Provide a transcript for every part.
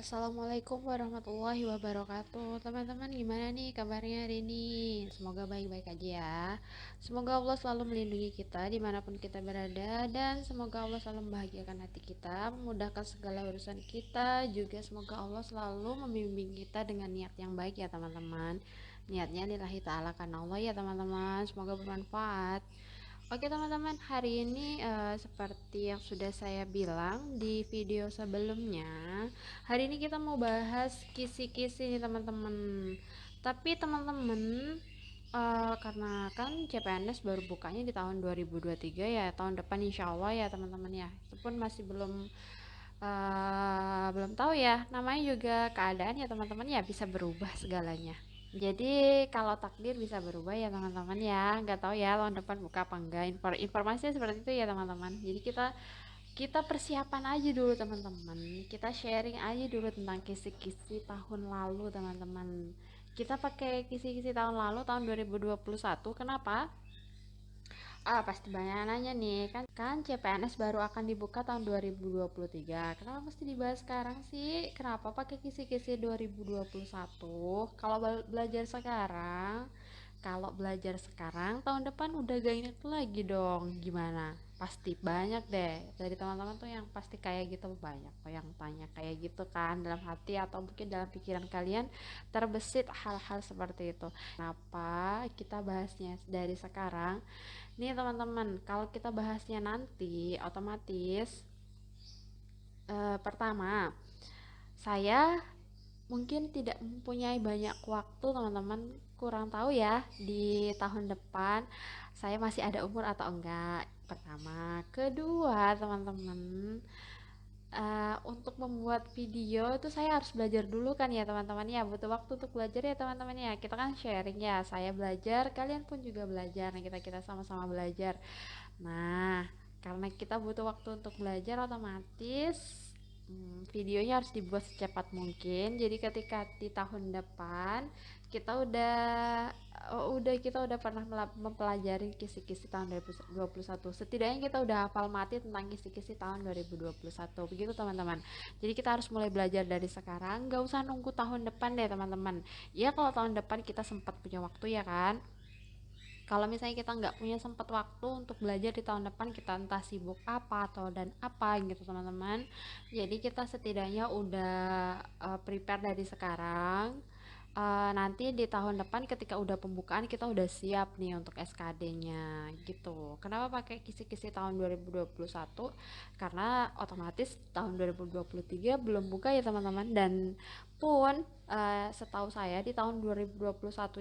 Assalamualaikum warahmatullahi wabarakatuh. Teman-teman, gimana nih kabarnya hari ini? Semoga baik-baik aja ya. Semoga Allah selalu melindungi kita dimanapun kita berada, dan semoga Allah selalu membahagiakan hati kita, memudahkan segala urusan kita. Juga semoga Allah selalu membimbing kita dengan niat yang baik ya teman-teman. Niatnya lillahi ta'ala karena Allah ya teman-teman. Semoga bermanfaat. Oke teman-teman, hari ini seperti yang sudah saya bilang di video sebelumnya, hari ini kita mau bahas kisi-kisi nih teman-teman. Tapi teman-teman, karena kan CPNS baru bukanya di tahun 2023 ya, tahun depan insya Allah ya teman-teman ya. Itu pun masih belum tahu ya, namanya juga keadaan ya teman-teman ya, bisa berubah segalanya. Jadi kalau takdir bisa berubah ya teman-teman ya, nggak tahu ya tahun depan buka apa enggak. Informasinya seperti itu ya teman-teman. Jadi kita kita persiapan aja dulu teman-teman. Kita sharing aja dulu tentang kisi-kisi tahun lalu teman-teman. Kita pakai kisi-kisi tahun lalu tahun 2021. Kenapa? Pasti banyak nanya nih, kan CPNS baru akan dibuka tahun 2023. Kenapa mesti dibahas sekarang sih? Kenapa pakai kisi-kisi 2021? Kalau belajar sekarang, tahun depan udah gak inget lagi dong. Gimana? Pasti banyak deh dari teman-teman tuh yang pasti kayak gitu, banyak kok yang tanya kayak gitu kan dalam hati atau mungkin dalam pikiran kalian terbesit hal-hal seperti itu. Kenapa kita bahasnya dari sekarang? Nih teman-teman, kalau kita bahasnya nanti, otomatis pertama, saya mungkin tidak mempunyai banyak waktu teman-teman, kurang tahu ya di tahun depan saya masih ada umur atau enggak. Pertama, kedua teman-teman, untuk membuat video itu saya harus belajar dulu kan ya teman-teman ya, butuh waktu untuk belajar ya teman-teman ya. Kita kan sharing ya, saya belajar, kalian pun juga belajar. Nah, kita sama-sama belajar. Nah, karena kita butuh waktu untuk belajar, otomatis videonya harus dibuat secepat mungkin. Jadi ketika di tahun depan kita udah pernah mempelajari kisi-kisi tahun 2021. Setidaknya kita udah hafal mati tentang kisi-kisi tahun 2021. Begitu teman-teman. Jadi kita harus mulai belajar dari sekarang, nggak usah nunggu tahun depan deh teman-teman. Ya kalau tahun depan kita sempat punya waktu ya kan. Kalau misalnya kita nggak punya sempat waktu untuk belajar di tahun depan, kita entah sibuk apa atau dan apa gitu teman-teman. Jadi kita setidaknya udah prepare dari sekarang. Nanti di tahun depan ketika udah pembukaan kita udah siap nih untuk SKD-nya gitu. Kenapa pakai kisi-kisi tahun 2021? Karena otomatis tahun 2023 belum buka ya teman-teman, dan pun setahu saya di tahun 2021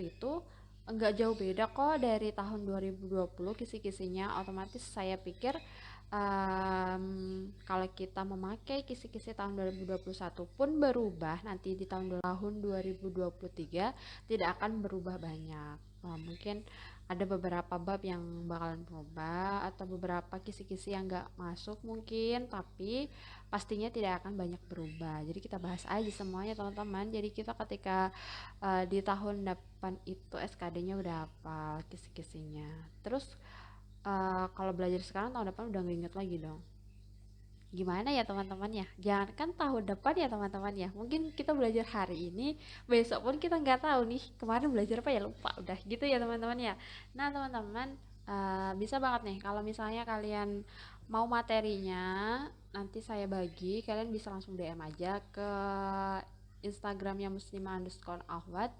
itu enggak jauh beda kok dari tahun 2020 kisi-kisinya. Otomatis saya pikir kalau kita memakai kisi-kisi tahun 2021 pun berubah nanti di tahun 2023 tidak akan berubah banyak. Mungkin ada beberapa bab yang bakalan berubah atau beberapa kisi-kisi yang nggak masuk mungkin, tapi pastinya tidak akan banyak berubah. Jadi kita bahas aja semuanya teman-teman. Jadi kita ketika di tahun depan itu SKD-nya udah hafal kisi-kisinya. Terus kalau belajar sekarang tahun depan udah nggak inget lagi dong. Gimana ya teman-teman ya? Jangankan tahun depan ya teman-teman ya. Mungkin kita belajar hari ini, besok pun kita nggak tahu nih kemarin belajar apa ya, lupa udah gitu ya teman-teman ya. Nah teman-teman, bisa banget nih kalau misalnya kalian mau materinya nanti saya bagi, kalian bisa langsung DM aja ke Instagramnya muslimah_ahwat.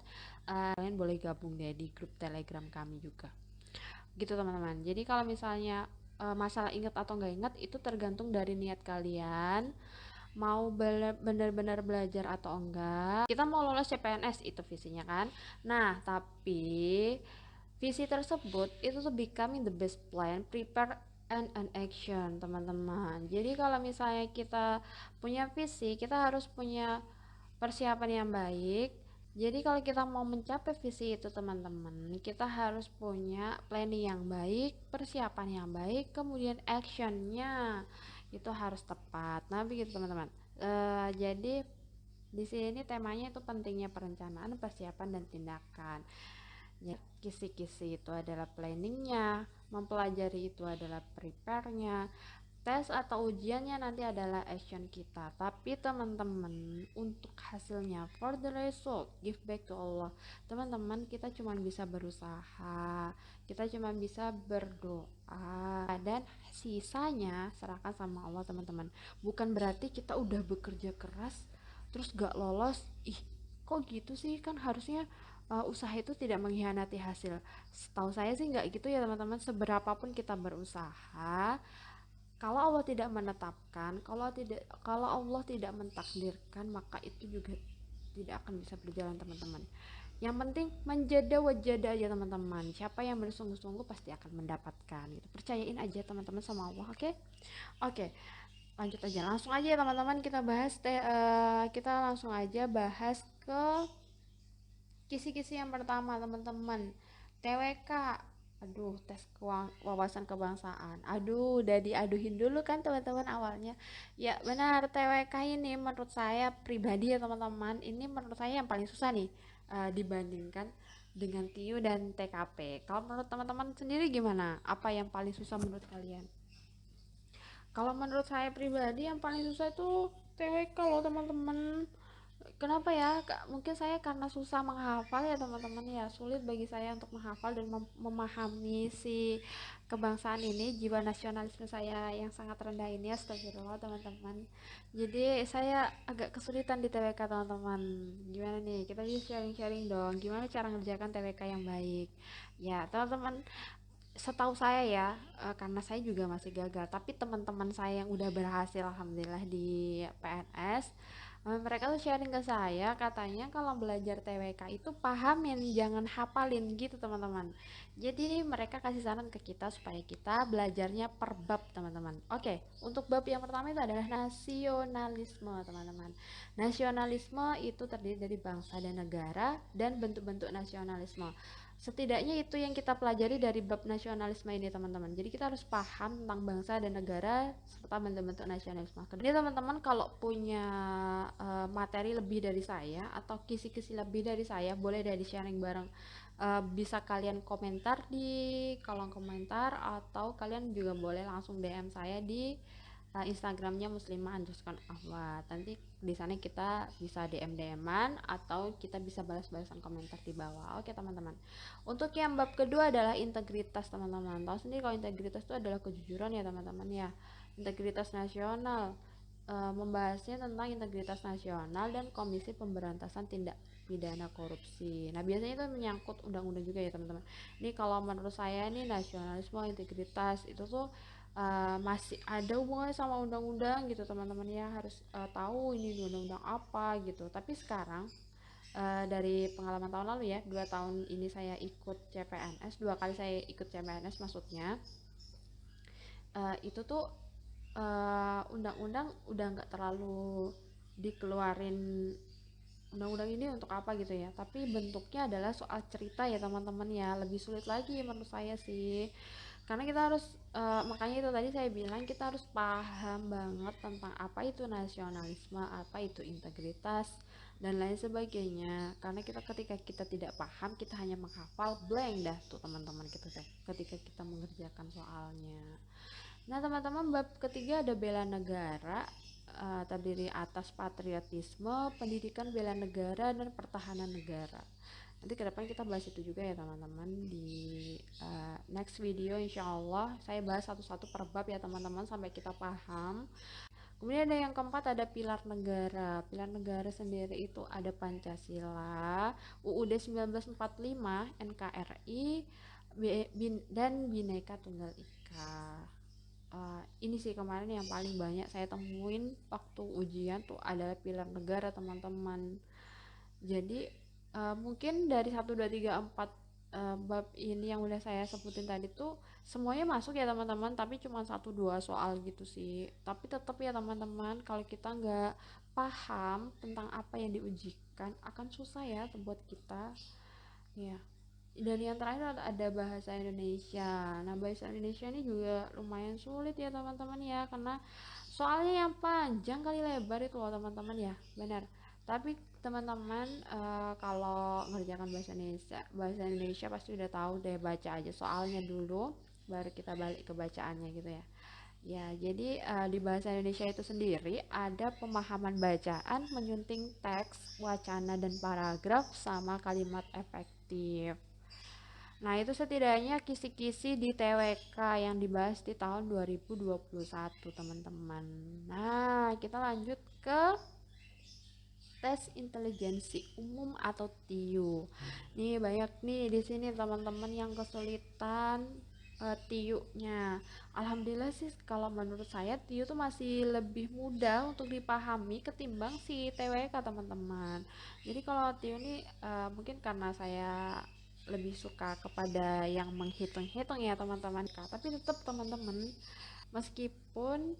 Kalian boleh gabung deh di grup Telegram kami juga gitu teman-teman. Jadi kalau misalnya masalah ingat atau nggak ingat itu tergantung dari niat kalian, mau benar-benar belajar atau enggak. Kita mau lolos CPNS itu visinya kan. Nah tapi visi tersebut itu tuh becoming the best plan, prepare and an action teman-teman. Jadi kalau misalnya kita punya visi, kita harus punya persiapan yang baik. Jadi kalau kita mau mencapai visi itu teman-teman, kita harus punya planning yang baik, persiapan yang baik, kemudian actionnya itu harus tepat. Nah begitu teman-teman. Jadi di sini temanya itu pentingnya perencanaan, persiapan dan tindakan. Ya, kisi-kisi itu adalah planningnya, mempelajari itu adalah prepare-nya, tes atau ujiannya nanti adalah action kita, tapi teman-teman untuk hasilnya, for the result give back to Allah. Teman-teman, kita cuma bisa berusaha, kita cuma bisa berdoa, dan sisanya serahkan sama Allah teman-teman. Bukan berarti kita udah bekerja keras terus gak lolos. Ih, kok gitu sih, kan harusnya usaha itu tidak mengkhianati hasil. Setahu saya sih nggak gitu ya teman-teman. Seberapapun kita berusaha, kalau Allah tidak menetapkan, kalau Allah tidak mentakdirkan, maka itu juga tidak akan bisa berjalan teman-teman. Yang penting menjada wajada aja teman-teman. Siapa yang bersungguh-sungguh pasti akan mendapatkan gitu. Percayain aja teman-teman sama Allah, oke? Oke. Lanjut aja. Langsung aja ya teman-teman, kita langsung aja bahas ke kisi-kisi yang pertama teman-teman. TWK. Aduh, tes wawasan kebangsaan. Aduh, udah diaduhin dulu kan teman-teman awalnya. Ya benar, TWK ini menurut saya pribadi ya teman-teman, ini menurut saya yang paling susah nih, dibandingkan dengan TIU dan TKP. Kalau menurut teman-teman sendiri gimana? Apa yang paling susah menurut kalian? Kalau menurut saya pribadi yang paling susah itu TWK loh teman-teman. Kenapa ya? Mungkin saya karena susah menghafal ya teman-teman ya. Sulit bagi saya untuk menghafal dan memahami si kebangsaan ini, jiwa nasionalisme saya yang sangat rendah ini, astagfirullah teman-teman. Jadi saya agak kesulitan di TWK teman-teman. Gimana nih? Kita bisa sharing-sharing dong. Gimana cara ngerjakan TWK yang baik? Ya, teman-teman, setahu saya ya, karena saya juga masih gagal, tapi teman-teman saya yang udah berhasil alhamdulillah di PNS, mereka tuh sharing ke saya, katanya kalau belajar TWK itu pahamin, jangan hafalin gitu teman-teman. Jadi mereka kasih saran ke kita supaya kita belajarnya per bab teman-teman. Oke, untuk bab yang pertama itu adalah nasionalisme teman-teman. Nasionalisme itu terdiri dari bangsa dan negara dan bentuk-bentuk nasionalisme. Setidaknya itu yang kita pelajari dari bab nasionalisme ini teman-teman. Jadi kita harus paham tentang bangsa dan negara serta bentuk-bentuk nasionalisme. Jadi teman-teman kalau punya materi lebih dari saya atau kisi-kisi lebih dari saya, boleh dari sharing bareng. Bisa kalian komentar di kolom komentar atau kalian juga boleh langsung DM saya di Instagramnya muslimah_ahwat. Nanti di sana kita bisa DM-an atau kita bisa balas-balasan komentar di bawah. Oke teman-teman. Untuk yang bab kedua adalah integritas teman-teman. Tahu sendiri kalau integritas itu adalah kejujuran ya teman-teman ya. Integritas nasional, membahasnya tentang integritas nasional dan Komisi Pemberantasan Tindak Pidana Korupsi. Nah biasanya itu menyangkut undang-undang juga ya teman-teman. Ini kalau menurut saya nih, nasionalisme, integritas itu tuh masih ada hubungannya sama undang-undang gitu teman-teman ya, harus tahu ini undang-undang apa gitu. Tapi sekarang dari pengalaman tahun lalu ya, 2 tahun ini saya ikut CPNS, 2 kali saya ikut CPNS maksudnya, itu tuh undang-undang udah nggak terlalu dikeluarin undang-undang ini untuk apa gitu ya, tapi bentuknya adalah soal cerita ya teman-teman ya, lebih sulit lagi menurut saya sih, karena kita harus makanya itu tadi saya bilang kita harus paham banget tentang apa itu nasionalisme, apa itu integritas dan lain sebagainya, karena ketika kita tidak paham, kita hanya menghafal, blank dah tuh teman-teman kita teh ketika kita mengerjakan soalnya. Nah teman-teman, bab ketiga ada bela negara, terdiri atas patriotisme, pendidikan bela negara, dan pertahanan negara. Nanti ke depan kita bahas itu juga ya teman-teman di next video, insya Allah saya bahas satu-satu per bab ya teman-teman sampai kita paham. Kemudian ada yang keempat, ada pilar negara. Pilar negara sendiri itu ada Pancasila, UUD 1945, NKRI, dan Bhinneka Tunggal Ika. Ini sih kemarin yang paling banyak saya temuin waktu ujian tuh adalah pilar negara teman-teman. Jadi mungkin dari 1, 2, 3, 4 bab ini yang udah saya sebutin tadi tuh semuanya masuk ya teman-teman, tapi cuma 1, 2 soal gitu sih. Tapi tetap ya teman-teman, kalau kita nggak paham tentang apa yang diujikan akan susah ya buat kita ya. Dan yang terakhir ada bahasa Indonesia. Nah bahasa Indonesia ini juga lumayan sulit ya teman-teman ya, karena soalnya yang panjang kali lebar itu loh teman-teman ya, benar. Tapi teman-teman kalau ngerjakan bahasa Indonesia pasti udah tahu deh, baca aja soalnya dulu baru kita balik ke bacaannya gitu ya. Ya, jadi di bahasa Indonesia itu sendiri ada pemahaman bacaan, menyunting teks, wacana, dan paragraf sama kalimat efektif. Nah, itu setidaknya kisi-kisi di TWK yang dibahas di tahun 2021, teman-teman. Nah, kita lanjut ke tes intelijensi umum atau TIU. Nih banyak nih di sini teman-teman yang kesulitan TIU-nya. Alhamdulillah sih kalau menurut saya TIU tuh masih lebih mudah untuk dipahami ketimbang si TWK, teman-teman. Jadi kalau TIU ini mungkin karena saya lebih suka kepada yang menghitung-hitung ya teman-teman. Tapi tetap teman-teman, meskipun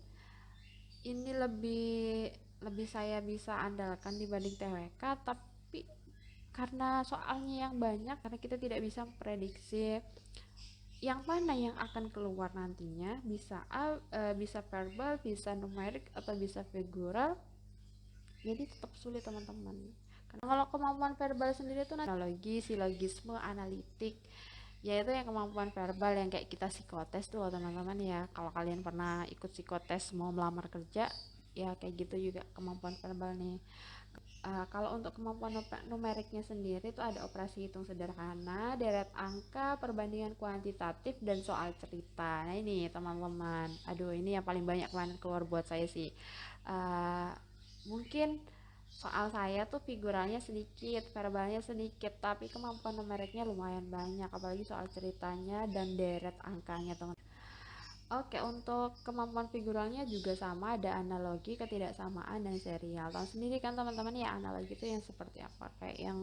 ini lebih lebih saya bisa andalkan dibanding TWK, tapi karena soalnya yang banyak, karena kita tidak bisa prediksi yang mana yang akan keluar nantinya, bisa bisa verbal, bisa numerik, atau bisa figural. Jadi tetap sulit teman-teman, karena kalau kemampuan verbal sendiri itu analogi, silogisme, analitik, yaitu yang kemampuan verbal yang kayak kita psikotes tuh teman-teman ya. Kalau kalian pernah ikut psikotes mau melamar kerja, ya kayak gitu juga kemampuan verbal nih. Kalau untuk kemampuan numeriknya sendiri itu ada operasi hitung sederhana, deret angka, perbandingan kuantitatif, dan soal cerita. Nah ini teman-teman, aduh ini yang paling banyak kemarin keluar buat saya sih. Uh, Mungkin soal saya tuh figuralnya sedikit, verbalnya sedikit, tapi kemampuan numeriknya lumayan banyak, apalagi soal ceritanya dan deret angkanya teman. Oke, untuk kemampuan figuralnya juga sama, ada analogi, ketidaksamaan, dan serial. Tahu sendiri kan teman-teman ya, analogi itu yang seperti apa? Kayak yang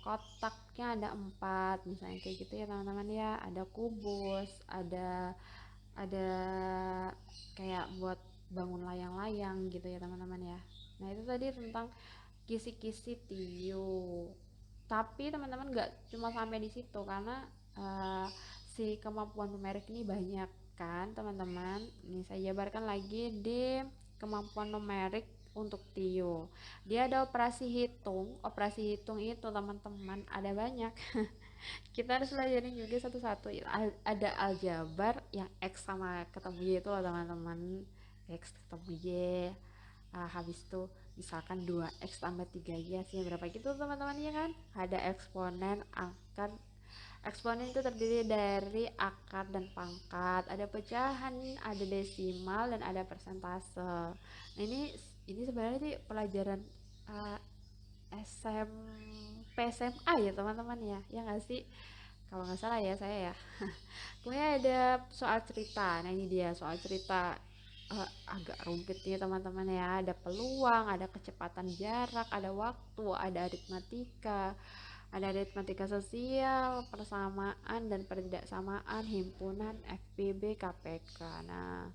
kotaknya ada 4, misalnya kayak gitu ya teman-teman ya. Ada kubus, ada kayak buat bangun layang-layang gitu ya teman-teman ya. Nah itu tadi tentang kisi-kisi TIU. Tapi teman-teman nggak cuma sampai di situ, karena uh, si kemampuan numerik ini banyak kan teman-teman. Nih saya jabarkan lagi di kemampuan numerik untuk TIU. Dia ada operasi hitung. Operasi hitung itu teman-teman ada banyak. Kita harus belajarin juga satu-satu. Ada aljabar yang X sama ketemu Y itu loh teman-teman. X ketemu Y, habis itu misalkan 2x tambah 3y hasilnya berapa gitu teman-teman ya kan. Ada eksponen, angka. Eksponen itu terdiri dari akar dan pangkat, ada pecahan, ada desimal, dan ada persentase. Nah ini sebenarnya sih pelajaran uh, SMP SMA ya teman-teman ya, ya nggak sih, kalau nggak salah ya saya ya. Kemudian ada soal cerita. Nah ini dia soal cerita. Agak rumit nih teman-teman ya. Ada peluang, ada kecepatan jarak, ada waktu, ada aritmatika sosial, persamaan dan pertidaksamaan, himpunan, FPB, KPK. Nah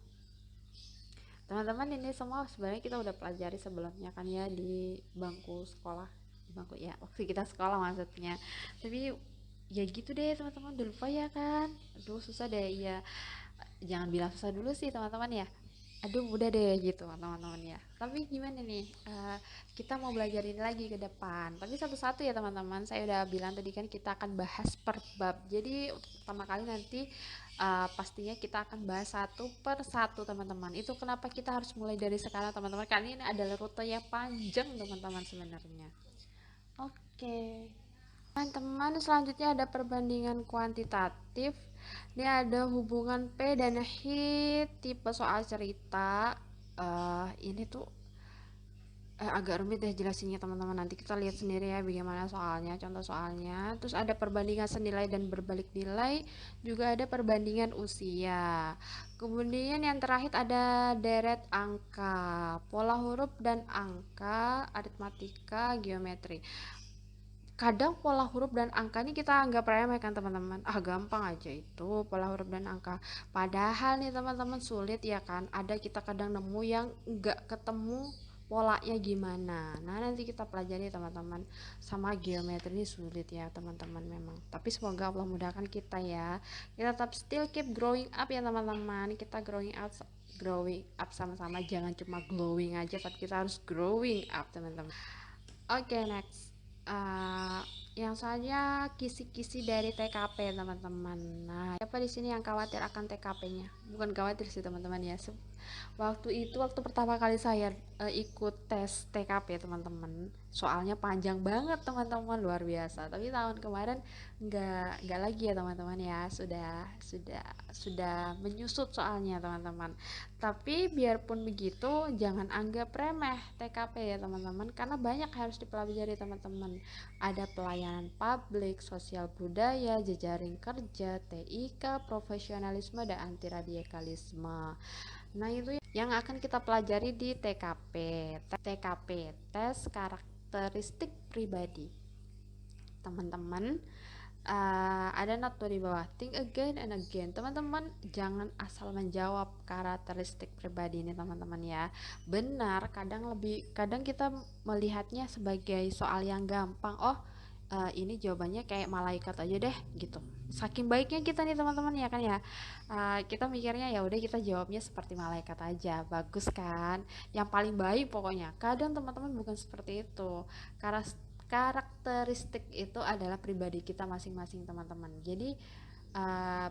teman-teman ini semua sebenarnya kita udah pelajari sebelumnya kan ya, di bangku sekolah, di bangku ya waktu kita sekolah maksudnya. Tapi ya gitu deh teman-teman, udah lupa ya kan. Aduh susah deh ya, jangan bilang susah dulu sih teman-teman ya. Aduh udah deh gitu teman-teman ya. Tapi gimana nih, kita mau belajar ini lagi ke depan, tapi satu-satu ya teman-teman. Saya udah bilang tadi kan kita akan bahas per bab. Jadi untuk pertama kali nanti pastinya kita akan bahas satu per satu teman-teman. Itu kenapa kita harus mulai dari sekarang teman-teman, karena ini adalah rute yang panjang teman-teman sebenarnya. Oke teman-teman, selanjutnya ada perbandingan kuantitatif. Ini ada hubungan P dan H, tipe soal cerita. Ini tuh agak rumit deh jelasinnya teman-teman. Nanti kita lihat sendiri ya bagaimana soalnya, contoh soalnya. Terus ada perbandingan senilai dan berbalik nilai, juga ada perbandingan usia. Kemudian yang terakhir ada deret angka, pola huruf dan angka, aritmatika, geometri. Kadang pola huruf dan angka ini kita anggap remeh kan teman-teman, gampang aja itu pola huruf dan angka, padahal nih teman-teman sulit ya kan. Ada kita kadang nemu yang nggak ketemu polanya gimana. Nah nanti kita pelajari teman-teman. Sama geometri ini sulit ya teman-teman memang, tapi semoga Allah mudahkan kita ya. Kita tetap still keep growing up ya teman-teman. Kita growing up sama-sama, jangan cuma glowing aja, tapi kita harus growing up teman-teman. Oke, next. uh, yang soalnya kisi-kisi dari TKP teman-teman. Nah, siapa di sini yang khawatir akan TKP-nya? Bukan khawatir sih teman-teman ya. Waktu pertama kali saya ikut tes TKP teman-teman, soalnya panjang banget teman-teman, luar biasa. Tapi tahun kemarin nggak lagi ya teman-teman ya, sudah menyusut soalnya teman-teman. Tapi biarpun begitu, jangan anggap remeh TKP ya teman-teman, karena banyak harus dipelajari teman-teman. Ada pelayanan publik, sosial budaya, jejaring kerja, TIK, profesionalisme, dan anti radikalisme. Nah, itu yang akan kita pelajari di TKP. TKP, tes karakteristik pribadi. Teman-teman, ada note di bawah. Think again and again. Teman-teman, jangan asal menjawab karakteristik pribadi ini, teman-teman ya. Benar, kadang kita melihatnya sebagai soal yang gampang. Oh, ini jawabannya kayak malaikat aja deh gitu. Saking baiknya kita nih teman-teman ya kan ya. Kita mikirnya ya udah kita jawabnya seperti malaikat aja. Bagus kan? Yang paling baik pokoknya. Kadang teman-teman bukan seperti itu. Karena karakteristik itu adalah pribadi kita masing-masing teman-teman. Jadi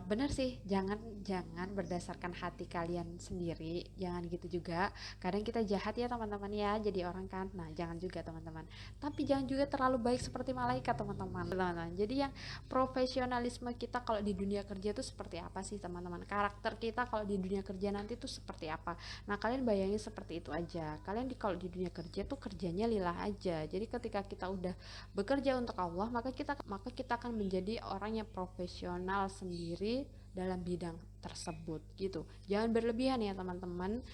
benar sih, jangan jangan berdasarkan hati kalian sendiri, jangan gitu juga. Kadang kita jahat ya teman-teman ya, jadi orang kan. Nah, jangan juga teman-teman. Tapi jangan juga terlalu baik seperti malaikat teman-teman. Teman-teman. Jadi yang profesionalisme kita kalau di dunia kerja itu seperti apa sih teman-teman? Karakter kita kalau di dunia kerja nanti tuh seperti apa? Nah, kalian bayangin seperti itu aja. Kalian kalau di dunia kerja tuh kerjanya lillah aja. Jadi ketika kita udah bekerja untuk Allah, maka kita akan menjadi orang yang profesional sendiri dalam bidang tersebut gitu. Jangan berlebihan ya teman-teman.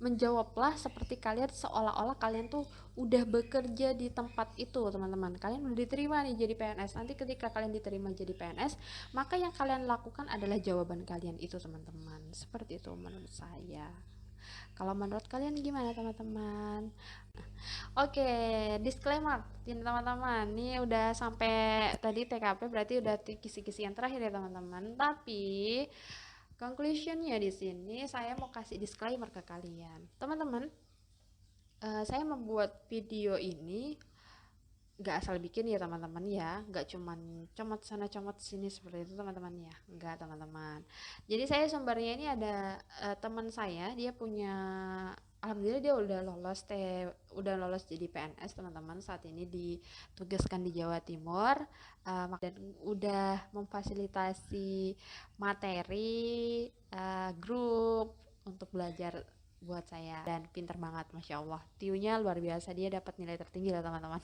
Menjawablah seperti kalian seolah-olah kalian tuh udah bekerja di tempat itu teman-teman. Kalian udah diterima nih jadi PNS. Nanti ketika kalian diterima jadi PNS, maka yang kalian lakukan adalah jawaban kalian itu teman-teman. Seperti itu menurut saya. Kalau menurut kalian gimana teman-teman? Oke, disclaimer ini teman-teman. Ini udah sampai tadi TKP, berarti udah kisi-kisi yang terakhir ya teman-teman. Tapi conclusionnya di sini saya mau kasih disclaimer ke kalian. Teman-teman, saya membuat video ini nggak asal bikin ya teman-teman ya, nggak cuman comot sana comot sini seperti itu teman-teman ya, nggak teman-teman. Jadi saya sumbernya ini ada teman saya, dia punya, alhamdulillah dia udah lolos jadi PNS teman-teman, saat ini ditugaskan di Jawa Timur, dan udah memfasilitasi materi grup untuk belajar buat saya, dan pinter banget masya Allah, tiunya luar biasa, dia dapat nilai tertinggi lah teman-teman.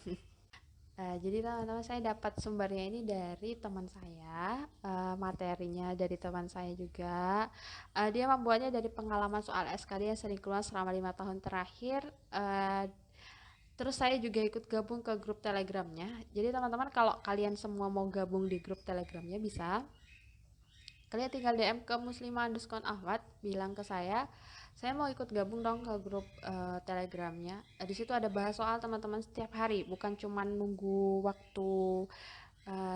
Jadi teman-teman, saya dapat sumbernya ini dari teman saya, materinya dari teman saya juga. Dia membuatnya dari pengalaman soal SKD yang sering keluar selama 5 tahun terakhir. Uh, Terus saya juga ikut gabung ke grup Telegramnya. Jadi teman-teman, kalau kalian semua mau gabung di grup Telegramnya bisa. Kalian tinggal DM ke muslimah_ahwat, bilang ke saya mau ikut gabung dong ke grup Telegramnya. Di situ ada bahas soal teman-teman setiap hari, bukan cuma nunggu waktu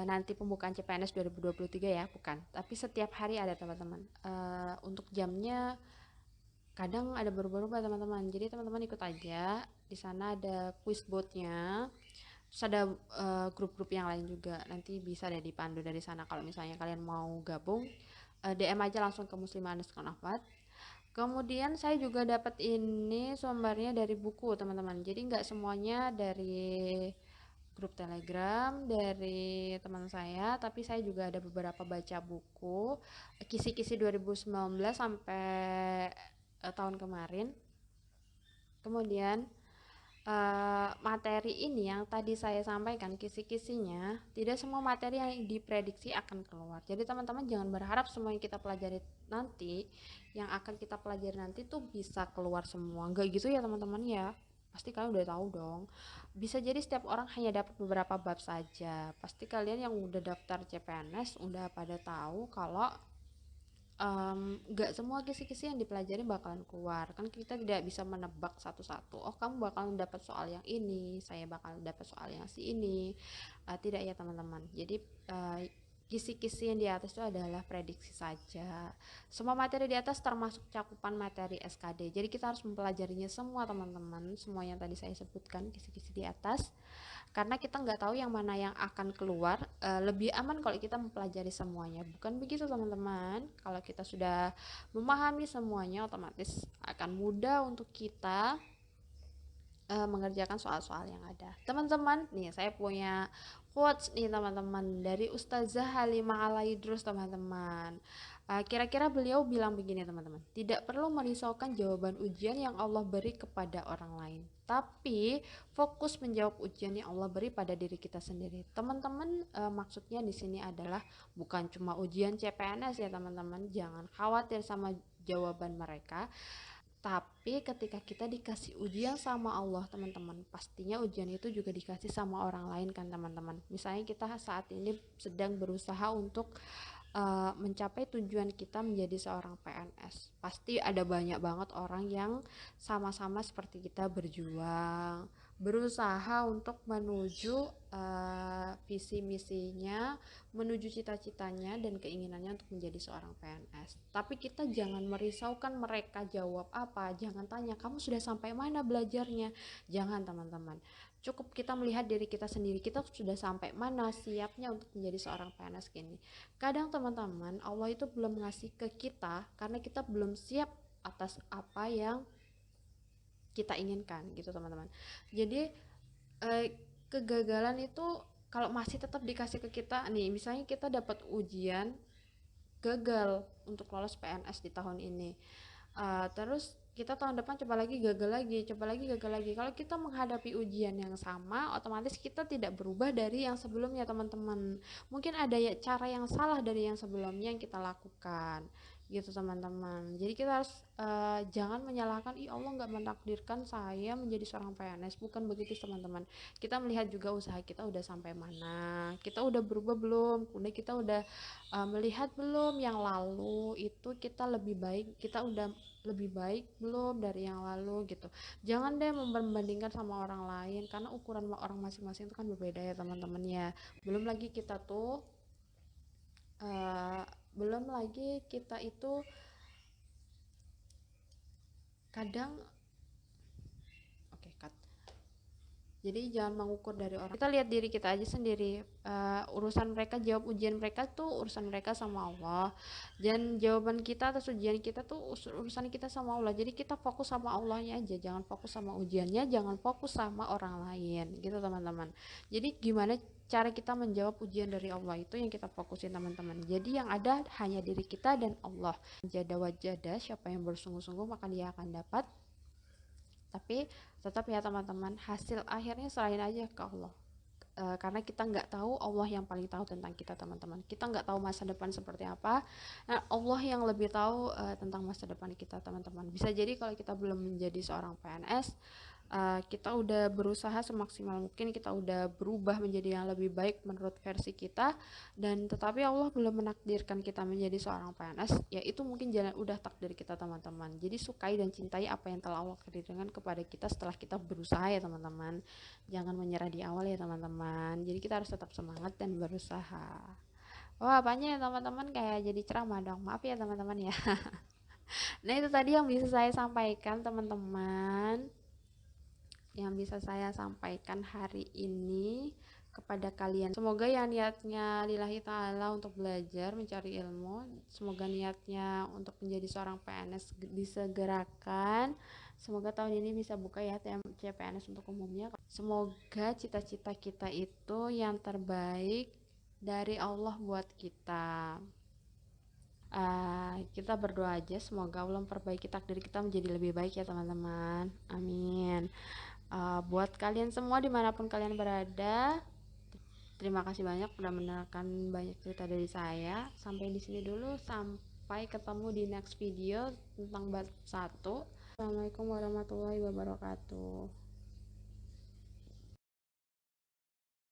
nanti pembukaan CPNS 2023 ya, bukan. Tapi setiap hari ada teman-teman. Untuk jamnya kadang ada berubah-ubah teman-teman. Jadi teman-teman ikut aja. Di sana ada quiz botnya. Terus ada grup-grup yang lain juga. Nanti bisa deh dipandu dari sana kalau misalnya kalian mau gabung. DM aja langsung ke muslimah_ahwat. Kemudian saya juga dapat ini sumbernya dari buku teman-teman. Jadi nggak semuanya dari grup Telegram dari teman saya, tapi saya juga ada beberapa baca buku kisi-kisi 2019 sampai tahun kemarin. Kemudian materi ini yang tadi saya sampaikan kisi-kisinya, tidak semua materi yang diprediksi akan keluar. Jadi teman-teman jangan berharap semua yang kita pelajari nanti, yang akan kita pelajari nanti tuh bisa keluar semua. Enggak gitu ya teman-teman ya. Pasti kalian udah tahu dong. Bisa jadi setiap orang hanya dapat beberapa bab saja. Pasti kalian yang udah daftar CPNS udah pada tahu kalau nggak semua kisi-kisi yang dipelajari bakalan keluar, kan kita tidak bisa menebak satu-satu, oh kamu bakalan dapat soal yang ini, saya bakal dapat soal yang si ini. Tidak ya teman-teman. Jadi kisi-kisi yang di atas itu adalah prediksi saja. Semua materi di atas termasuk cakupan materi SKD. Jadi kita harus mempelajarinya semua teman-teman, semua yang tadi saya sebutkan kisi-kisi di atas. Karena kita nggak tahu yang mana yang akan keluar, lebih aman kalau kita mempelajari semuanya. Bukan begitu teman-teman. Kalau kita sudah memahami semuanya, otomatis akan mudah untuk kita mengerjakan soal-soal yang ada. Teman-teman, nih saya punya quotes nih teman-teman dari Ustazah Halimah Alaidrus teman-teman. Kira-kira beliau bilang begini teman-teman, tidak perlu merisaukan jawaban ujian yang Allah beri kepada orang lain, tapi fokus menjawab ujian yang Allah beri pada diri kita sendiri. Teman-teman, maksudnya di sini adalah bukan cuma ujian CPNS ya teman-teman, jangan khawatir sama jawaban mereka. Tapi ketika kita dikasih ujian sama Allah teman-teman, pastinya ujian itu juga dikasih sama orang lain kan teman-teman. Misalnya kita saat ini sedang berusaha untuk mencapai tujuan kita menjadi seorang PNS. Pasti ada banyak banget orang yang sama-sama seperti kita berjuang, berusaha untuk menuju visi misinya, menuju cita-citanya dan keinginannya untuk menjadi seorang PNS. Tapi kita jangan merisaukan mereka jawab apa, jangan tanya kamu sudah sampai mana belajarnya. Jangan teman-teman. Cukup kita melihat diri kita sendiri, kita sudah sampai mana siapnya untuk menjadi seorang PNS kini. Kadang teman-teman, Allah itu belum ngasih ke kita karena kita belum siap atas apa yang kita inginkan gitu teman-teman. Jadi kegagalan itu kalau masih tetap dikasih ke kita nih, misalnya kita dapat ujian gagal untuk lolos PNS di tahun ini, terus kita tahun depan coba lagi gagal lagi, coba lagi gagal lagi. Kalau kita menghadapi ujian yang sama, otomatis kita tidak berubah dari yang sebelumnya teman-teman. Mungkin ada ya cara yang salah dari yang sebelumnya yang kita lakukan gitu teman-teman. Jadi kita harus jangan menyalahkan Allah nggak mentakdirkan saya menjadi seorang PNS, bukan begitu teman-teman. Kita melihat juga usaha kita udah sampai mana, kita udah berubah belum, udah kita udah melihat belum yang lalu itu kita lebih baik, kita udah lebih baik belum dari yang lalu gitu. Jangan deh membandingkan sama orang lain karena ukuran orang masing-masing itu kan berbeda ya teman-teman ya. Belum lagi kita tuh belum lagi kita itu kadang oke, cut. Jadi jangan mengukur dari orang. Kita lihat diri kita aja sendiri. Urusan mereka, jawab ujian mereka tuh urusan mereka sama Allah. Dan jawaban kita atas ujian kita tuh urusan kita sama Allah. Jadi kita fokus sama Allahnya aja. Jangan fokus sama ujiannya, jangan fokus sama orang lain. Gitu teman-teman. Jadi gimana cara kita menjawab ujian dari Allah itu yang kita fokusin teman-teman. Jadi yang ada hanya diri kita dan Allah. Jada wajada, siapa yang bersungguh-sungguh maka dia akan dapat. Tapi tetap ya teman-teman, hasil akhirnya serahin aja ke Allah. Karena kita nggak tahu, Allah yang paling tahu tentang kita teman-teman. Kita nggak tahu masa depan seperti apa, nah Allah yang lebih tahu tentang masa depan kita teman-teman. Bisa jadi kalau kita belum menjadi seorang PNS, kita udah berusaha semaksimal mungkin, kita udah berubah menjadi yang lebih baik menurut versi kita, dan tetapi Allah belum menakdirkan kita menjadi seorang PNS, ya itu mungkin jalan udah takdir kita teman-teman. Jadi sukai dan cintai apa yang telah Allah takdirkan kepada kita setelah kita berusaha ya teman-teman. Jangan menyerah di awal ya teman-teman. Jadi kita harus tetap semangat dan berusaha. Wah, apanya ya teman-teman, kayak jadi ceramah dong, maaf ya teman-teman ya. Nah itu tadi yang bisa saya sampaikan teman-teman, yang bisa saya sampaikan hari ini kepada kalian. Semoga yang niatnya lillahi ta'ala untuk belajar mencari ilmu, semoga niatnya untuk menjadi seorang PNS disegerakan. Semoga tahun ini bisa buka ya CPNS untuk umumnya. Semoga cita-cita kita itu yang terbaik dari Allah buat kita. Kita berdoa aja semoga Allah memperbaiki takdir kita menjadi lebih baik ya teman-teman. Amin. Buat kalian semua dimanapun kalian berada, terima kasih banyak sudah mendengarkan banyak cerita dari saya. Sampai di sini dulu, sampai ketemu di next video tentang bab 1. Assalamualaikum warahmatullahi wabarakatuh.